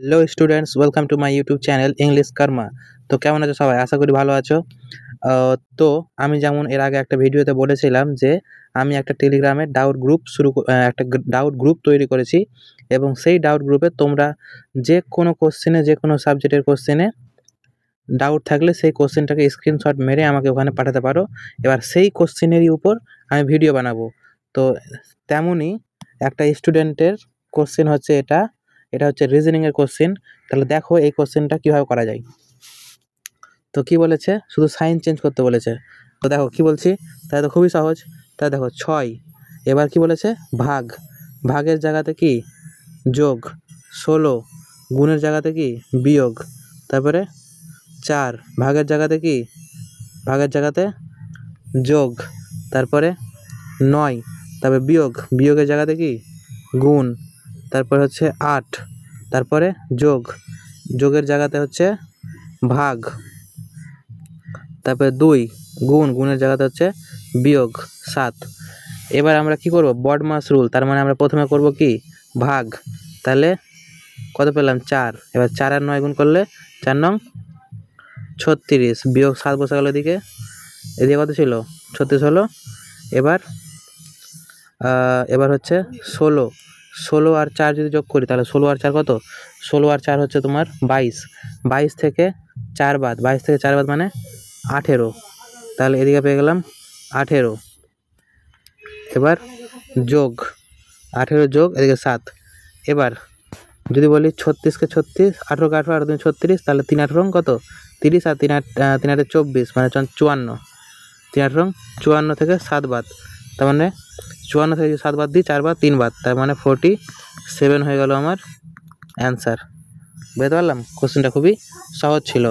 Hello students, welcome to my YouTube channel English Karma. তো কেমন আছো সবাই? আশা করি ভালো আছো। তো আমি যেমন এর আগে একটা ভিডিওতে বলেছিলাম যে আমি একটা টেলিগ্রামে একটা ডাউট গ্রুপ তৈরি করেছি, এবং সেই ডাউট গ্রুপে তোমরা যে কোনো কোশ্চেনে, যে কোনো সাবজেক্টের কোশ্চেনে ডাউট থাকলে সেই কোশ্চেনটাকে স্ক্রিনশট মেরে আমাকে ওখানে পাঠাতে পারো। এবার সেই কোশ্চেনেরই উপর আমি ভিডিও বানাবো। তো তেমনই একটা স্টুডেন্টের কোশ্চেন হচ্ছে এটা। এটা হচ্ছে রিজনিংয়ের কোশ্চেন। তাহলে দেখো এই কোশ্চেনটা কীভাবে করা যায়। তো কি বলেছে, শুধু সাইন চেঞ্জ করতে বলেছে। তো দেখো কি বলছি, তাহলে তো খুবই সহজ। তাহলে দেখো 6, এবার কি বলেছে, ভাগ, ভাগের জায়গাতে কি যোগ, 16 গুণের জায়গাতে কি বিয়োগ, তারপরে 4 ভাগের জায়গাতে কি ভাগের জায়গাতে যোগ, তারপরে 9, তারপরে বিয়োগ, বিয়োগের জায়গাতে কি গুণ, তারপর হচ্ছে 8, তারপরে যোগ, যোগের জায়গাতে হচ্ছে ভাগ, তারপরে 2 গুণ, গুণের জায়গাতে হচ্ছে বিয়োগ 7। এবার আমরা কি করব, বড মাস রুল। তার মানে আমরা প্রথমে করব কি ভাগ, তাহলে কত পেলাম 4। এবার 4 আর 9 গুণ করলে 4 নং 36, বিয়োগ 7 বসে গেল এদিকে, এদিকে কত ছিল 36 হলো। এবার হচ্ছে 16 আর 4 যদি যোগ করি তাহলে 16 আর 4 কত, 16 আর 4 হচ্ছে তোমার 22, 22 থেকে 4 বাদ, 22 থেকে 4 বাদ মানে 18। তাহলে এদিকে পেয়ে গেলাম 18। এবার যোগ 18 যোগ এদিকে 7। এবার যদি বলি 36কে 36, 18কে 18, 18 দুগুণে 36, তাহলে 3 18 কত 30, আর 3 8 24 মানে 54। 3 18 54 থেকে 7 বাদ, তার মানে 54 থেকে 7 বাদ দিই, 4 বাদ 3 বাদ, তার মানে 47 হয়ে গেল আমার অ্যান্সার। বুঝতে পারলাম, কোশ্চেনটা খুবই সহজ ছিল।